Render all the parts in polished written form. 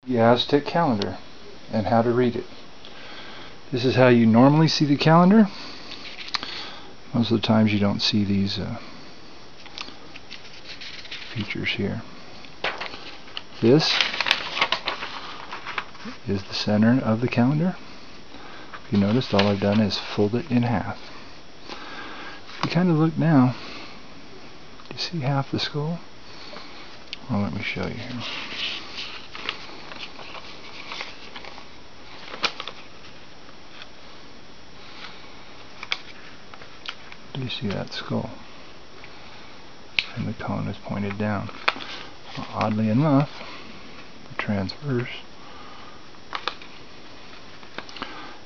The Aztec calendar and how to read it. This is how you normally see the calendar. Most of the times you don't see these features here. This is the center of the calendar. If you noticed, all I've done is fold it in half. If you kind of look now, do you see half the skull? Well, let me show you here. Do you see that skull? And the cone is pointed down. Well, oddly enough, the transverse.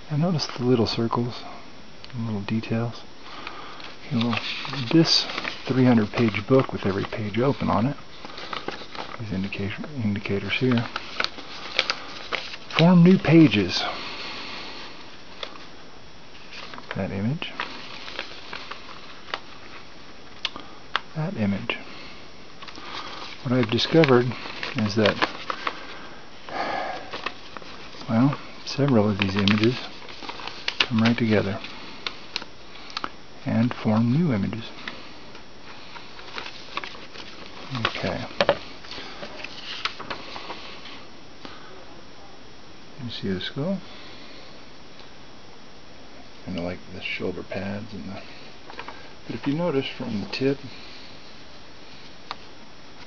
And notice the little circles, the little details. Okay, well, this 300-page book with every page open on it, these indicators here, form new pages. That image. That image. What I've discovered is that, well, several of these images come right together and form new images. Okay. You see the skull? Kind of like the shoulder pads and the. But if you notice from the tip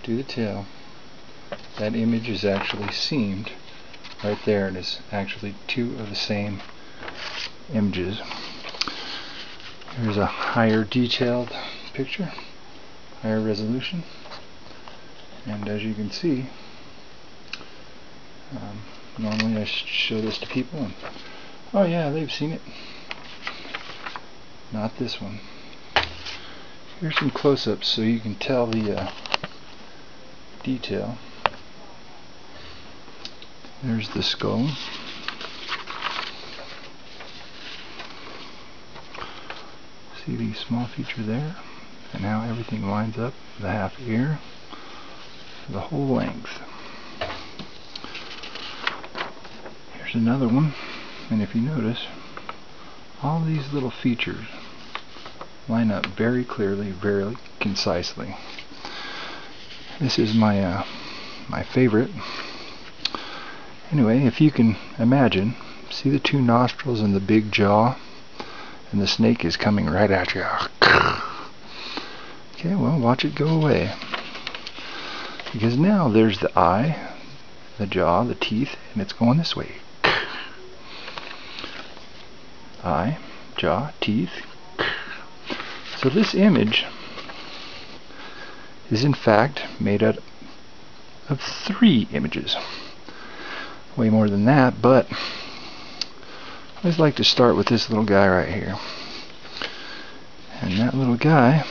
to the tail, that image is actually seamed right there. It is actually two of the same images. Here's a higher detailed picture, higher resolution, and as you can see, normally I show this to people and oh yeah, they've seen it. Not this one. Here's some close-ups so you can tell the detail. There's the skull. See the small feature there? And how everything lines up, the half ear, the whole length. Here's another one, and if you notice, all these little features line up very clearly, very concisely. This is my my favorite. Anyway, if you can imagine, see the two nostrils and the big jaw, and the snake is coming right at you. Okay, well, watch it go away. Because now there's the eye, the jaw, the teeth, and it's going this way. Eye, jaw, teeth. So this image is in fact made out of 3 images. Way more than that, but I always like to start with this little guy right here. And that little guy,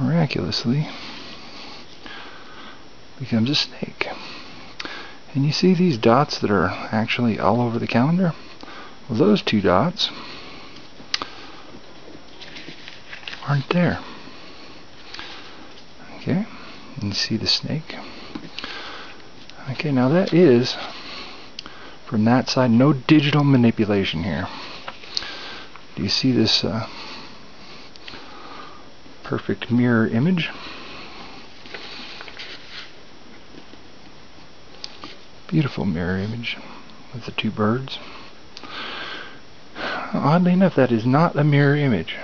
miraculously, becomes a snake. And you see these dots that are actually all over the calendar? Well, those 2 dots aren't there. Okay, and you see the snake. Okay, now that is from that side, no digital manipulation here. Do you see this perfect mirror image? Beautiful mirror image with the 2 birds. Oddly enough, that is not a mirror image.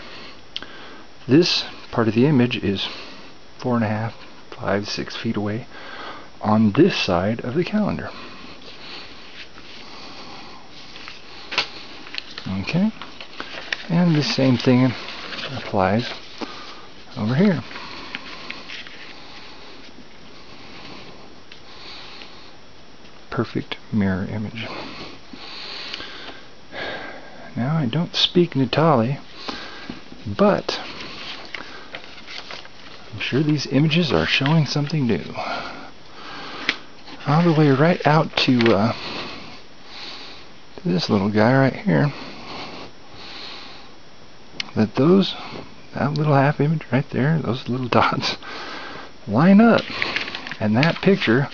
This part of the image is 4.5, 5, 6 feet away on this side of the calendar. Okay, and the same thing applies over here. Perfect mirror image. Now, I don't speak Natali, but I'm sure these images are showing something new. All the way right out to this little guy right here. That little half image right there, those little dots, line up. And that picture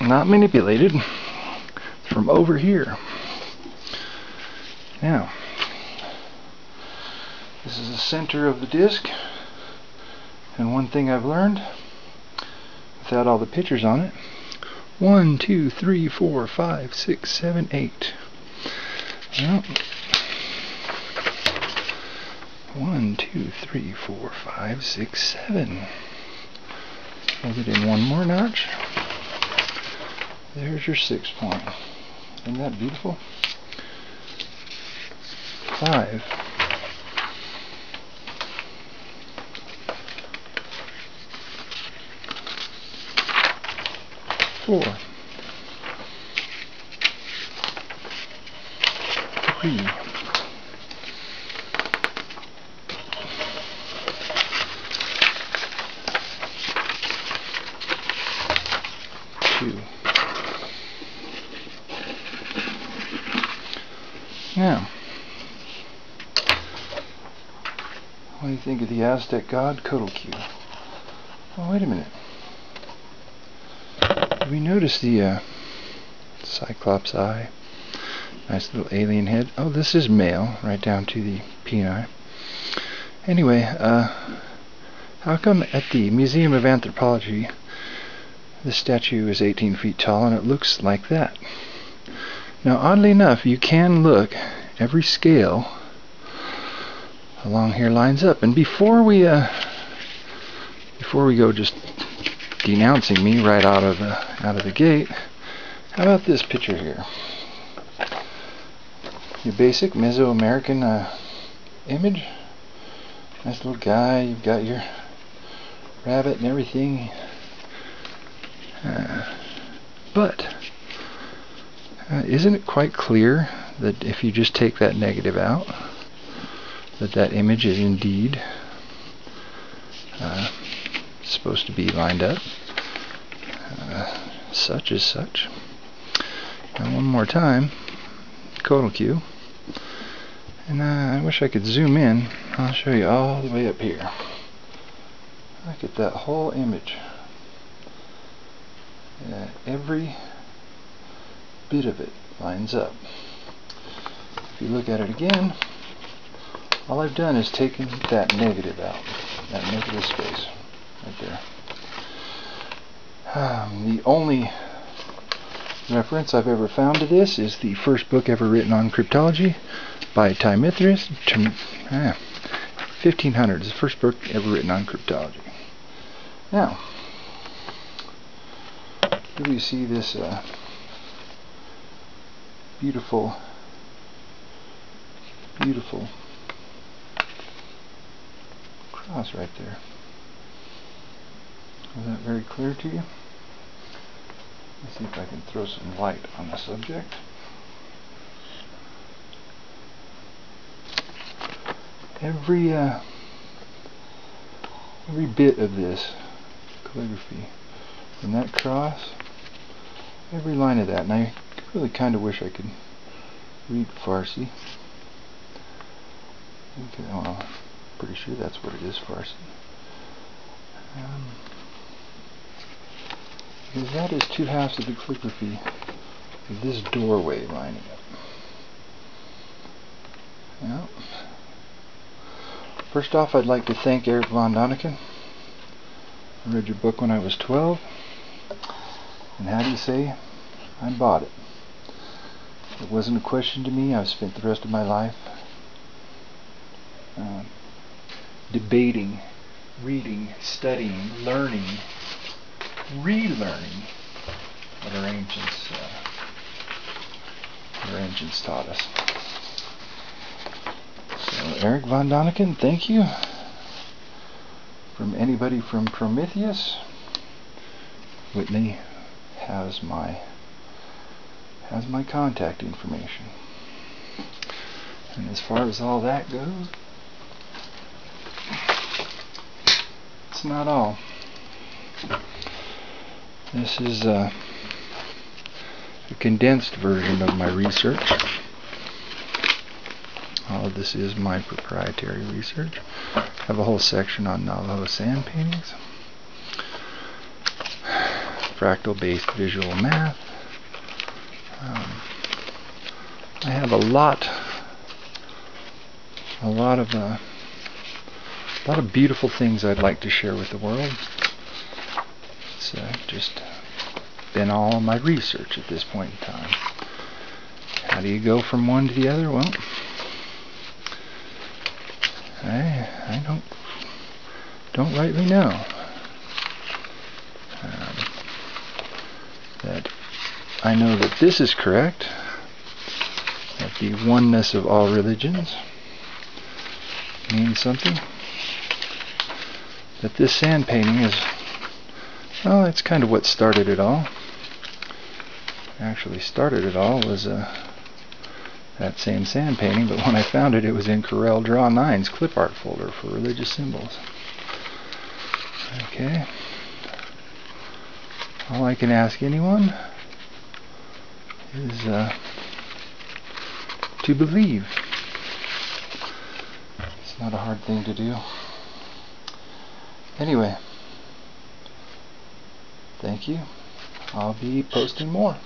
not manipulated. It's from over here. Now, this is the center of the disc, and one thing I've learned, without all the pictures on it, 1, 2, 3, 4, 5, 6, 7, 8. Well, 1, 2, 3, 4, 5, 6, 7. Hold it in one more notch. There's your 6 point. Isn't that beautiful? 5. 4. 3. 2. Now, what do you think of the Aztec god Coatlicue? Oh, wait a minute. Did we notice the Cyclops eye? Nice little alien head. Oh, this is male, right down to the peni. Anyway, how come at the Museum of Anthropology this statue is 18 feet tall and it looks like that? Now, oddly enough, you can look, every scale along here lines up. And before we go just denouncing me right out of the gate, how about this picture here? Your basic Mesoamerican image. Nice little guy. You've got your rabbit and everything. But isn't it quite clear that if you just take that negative out, that image is indeed supposed to be lined up such as such? And one more time, Coatlicue. And I wish I could zoom in. I'll show you all the way up here. Look at that whole image. Every bit of it lines up. If you look at it again, all I've done is taken that negative out, that negative space right there. The only reference I've ever found to this is the first book ever written on cryptology by Mithras. 1500 is the first book ever written on cryptology. Now, do we see this beautiful cross right there? Is that very clear to you? Let's see if I can throw some light on the subject. Every bit of this calligraphy from that cross, every line of that, and I really kind of wish I could read Farsi. Okay, well, I'm pretty sure that's what it is, Farsi. Because that is 2/2 of the calligraphy of this doorway lining up. Well, first off, I'd like to thank Eric von Däniken. I read your book when I was 12, and how do you say? I bought it. It wasn't a question to me. I've spent the rest of my life debating, reading, studying, learning, relearning what our ancients taught us. So, Eric von Däniken, thank you. From anybody from Prometheus, Whitney has my contact information. And as far as all that goes, it's not all. This is a condensed version of my research. All of this is my proprietary research. I have a whole section on Navajo sand paintings. fractal-based visual math. I have a lot of beautiful things I'd like to share with the world. It's just been all my research at this point in time. How do you go from one to the other? Well, I don't rightly know. That I know that this is correct, that the oneness of all religions means something, that this sand painting is, well, it's kind of what started it all. Actually started it all was that same sand painting, but when I found it, it was in Corel Draw 9's clip art folder for religious symbols. Okay. All I can ask anyone is to believe. It's not a hard thing to do. Anyway, thank you. I'll be posting more.